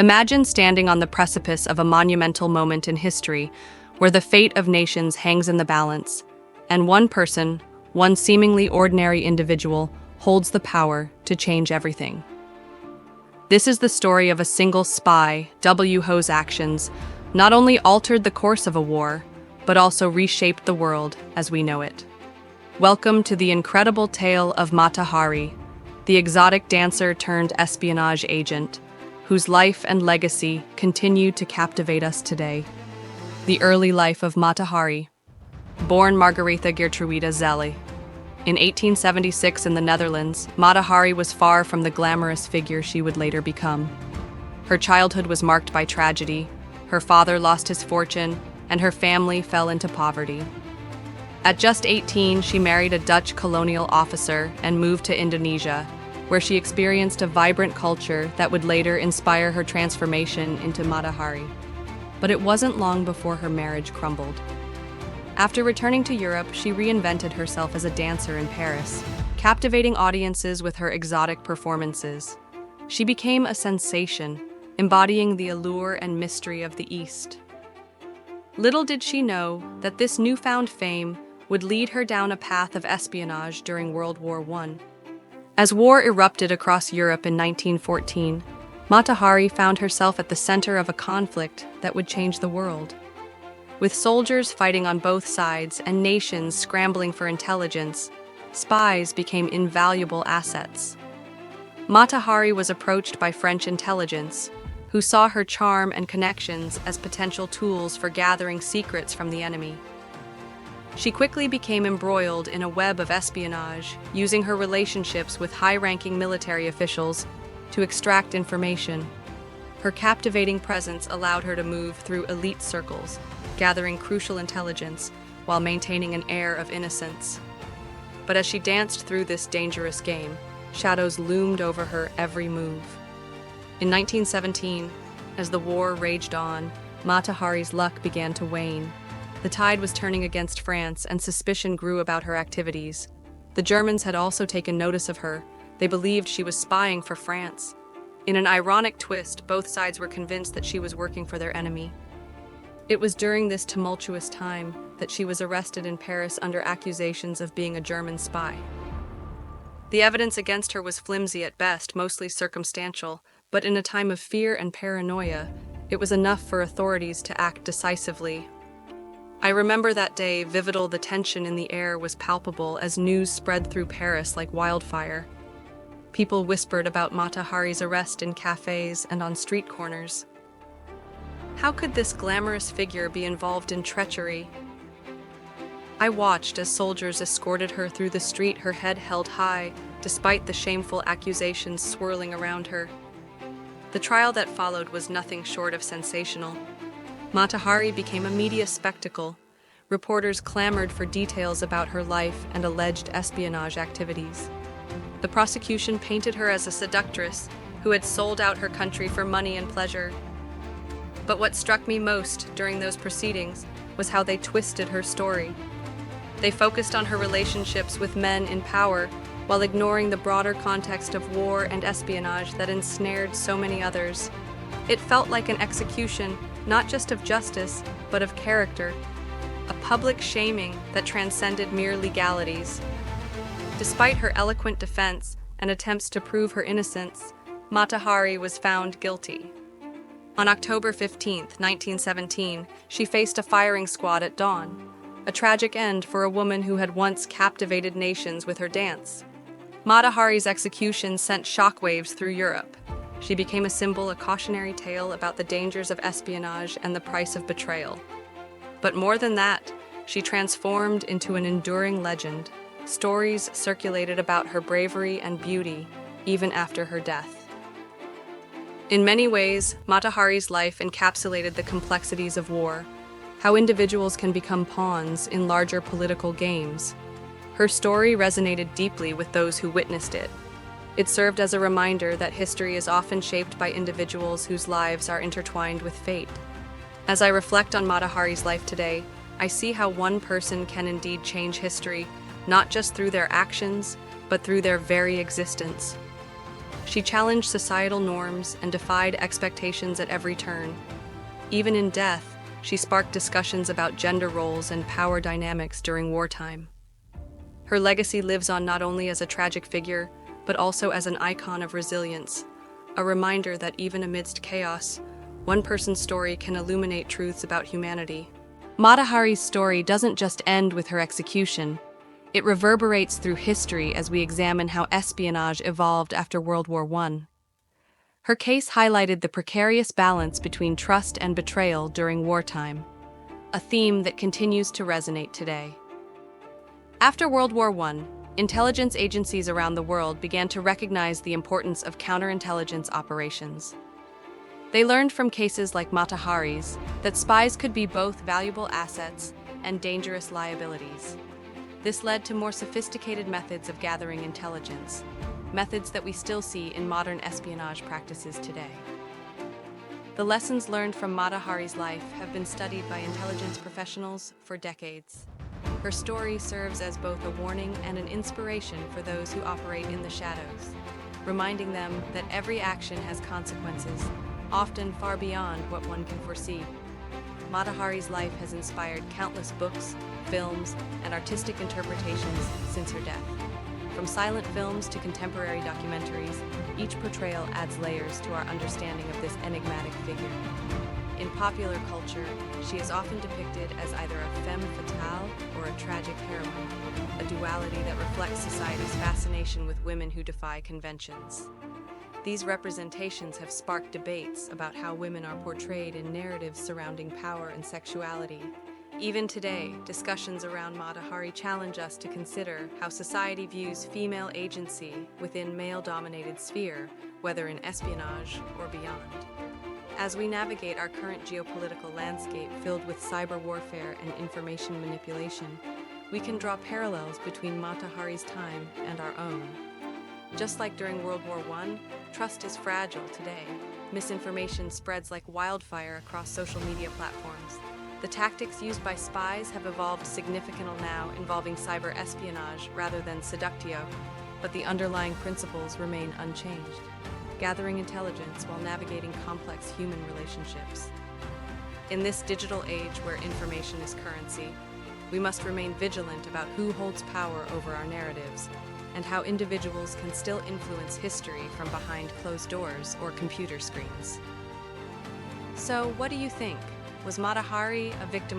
Imagine standing on the precipice of a monumental moment in history where the fate of nations hangs in the balance, and one person, one seemingly ordinary individual, holds the power to change everything. This is the story of a single spy. W. Ho's actions not only altered the course of a war, but also reshaped the world as we know it. Welcome to the incredible tale of Mata Hari, the exotic dancer turned espionage agent, whose life and legacy continue to captivate us today. The early life of Mata Hari. Born Margaretha Geertruida Zelle. In 1876 in the Netherlands, Mata Hari was far from the glamorous figure she would later become. Her childhood was marked by tragedy. Her father lost his fortune, and her family fell into poverty. At just 18, she married a Dutch colonial officer and moved to Indonesia, where she experienced a vibrant culture that would later inspire her transformation into Mata Hari. But it wasn't long before her marriage crumbled. After returning to Europe, she reinvented herself as a dancer in Paris, captivating audiences with her exotic performances. She became a sensation, embodying the allure and mystery of the East. Little did she know that this newfound fame would lead her down a path of espionage during World War I. As war erupted across Europe in 1914, Mata Hari found herself at the center of a conflict that would change the world. With soldiers fighting on both sides and nations scrambling for intelligence, spies became invaluable assets. Mata Hari was approached by French intelligence, who saw her charm and connections as potential tools for gathering secrets from the enemy. She quickly became embroiled in a web of espionage, using her relationships with high-ranking military officials to extract information. Her captivating presence allowed her to move through elite circles, gathering crucial intelligence while maintaining an air of innocence. But as she danced through this dangerous game, shadows loomed over her every move. In 1917, as the war raged on, Mata Hari's luck began to wane. The tide was turning against France, and suspicion grew about her activities. The Germans had also taken notice of her. They believed she was spying for France. In an ironic twist, both sides were convinced that she was working for their enemy. It was during this tumultuous time that she was arrested in Paris under accusations of being a German spy. The evidence against her was flimsy at best, mostly circumstantial, but in a time of fear and paranoia, it was enough for authorities to act decisively. I remember that day vividly. The tension in the air was palpable as news spread through Paris like wildfire. People whispered about Mata Hari's arrest in cafes and on street corners. How could this glamorous figure be involved in treachery? I watched as soldiers escorted her through the street, her head held high, despite the shameful accusations swirling around her. The trial that followed was nothing short of sensational. Mata Hari became a media spectacle. Reporters clamored for details about her life and alleged espionage activities. The prosecution painted her as a seductress who had sold out her country for money and pleasure. But what struck me most during those proceedings was how they twisted her story. They focused on her relationships with men in power while ignoring the broader context of war and espionage that ensnared so many others. It felt like an execution, not just of justice, but of character, a public shaming that transcended mere legalities. Despite her eloquent defense and attempts to prove her innocence, Mata Hari was found guilty. On October 15, 1917, she faced a firing squad at dawn, a tragic end for a woman who had once captivated nations with her dance. Mata Hari's execution sent shockwaves through Europe. She became a symbol, a cautionary tale about the dangers of espionage and the price of betrayal. But more than that, she transformed into an enduring legend. Stories circulated about her bravery and beauty, even after her death. In many ways, Mata Hari's life encapsulated the complexities of war, how individuals can become pawns in larger political games. Her story resonated deeply with those who witnessed it. It served as a reminder that history is often shaped by individuals whose lives are intertwined with fate. As I reflect on Mata Hari's life today, I see how one person can indeed change history, not just through their actions, but through their very existence. She challenged societal norms and defied expectations at every turn. Even in death, she sparked discussions about gender roles and power dynamics during wartime. Her legacy lives on not only as a tragic figure, but also as an icon of resilience, a reminder that even amidst chaos, one person's story can illuminate truths about humanity. Mata Hari's story doesn't just end with her execution. It reverberates through history as we examine how espionage evolved after World War I. Her case highlighted the precarious balance between trust and betrayal during wartime, a theme that continues to resonate today. After World War I, intelligence agencies around the world began to recognize the importance of counterintelligence operations. They learned from cases like Mata Hari's that spies could be both valuable assets and dangerous liabilities. This led to more sophisticated methods of gathering intelligence, methods that we still see in modern espionage practices today. The lessons learned from Mata Hari's life have been studied by intelligence professionals for decades. Her story serves as both a warning and an inspiration for those who operate in the shadows, reminding them that every action has consequences, often far beyond what one can foresee. Mata Hari's life has inspired countless books, films, and artistic interpretations since her death. From silent films to contemporary documentaries, each portrayal adds layers to our understanding of this enigmatic figure. In popular culture, she is often depicted as either a femme fatale or a tragic heroine, a duality that reflects society's fascination with women who defy conventions. These representations have sparked debates about how women are portrayed in narratives surrounding power and sexuality. Even today, discussions around Mata Hari challenge us to consider how society views female agency within male-dominated sphere, whether in espionage or beyond. As we navigate our current geopolitical landscape filled with cyber warfare and information manipulation, we can draw parallels between Mata Hari's time and our own. Just like during World War I, trust is fragile today. Misinformation spreads like wildfire across social media platforms. The tactics used by spies have evolved significantly now, involving cyber espionage rather than seductio, but the underlying principles remain unchanged, gathering intelligence while navigating complex human relationships. In this digital age where information is currency, we must remain vigilant about who holds power over our narratives and how individuals can still influence history from behind closed doors or computer screens. So, what do you think? Was Mata Hari a victim of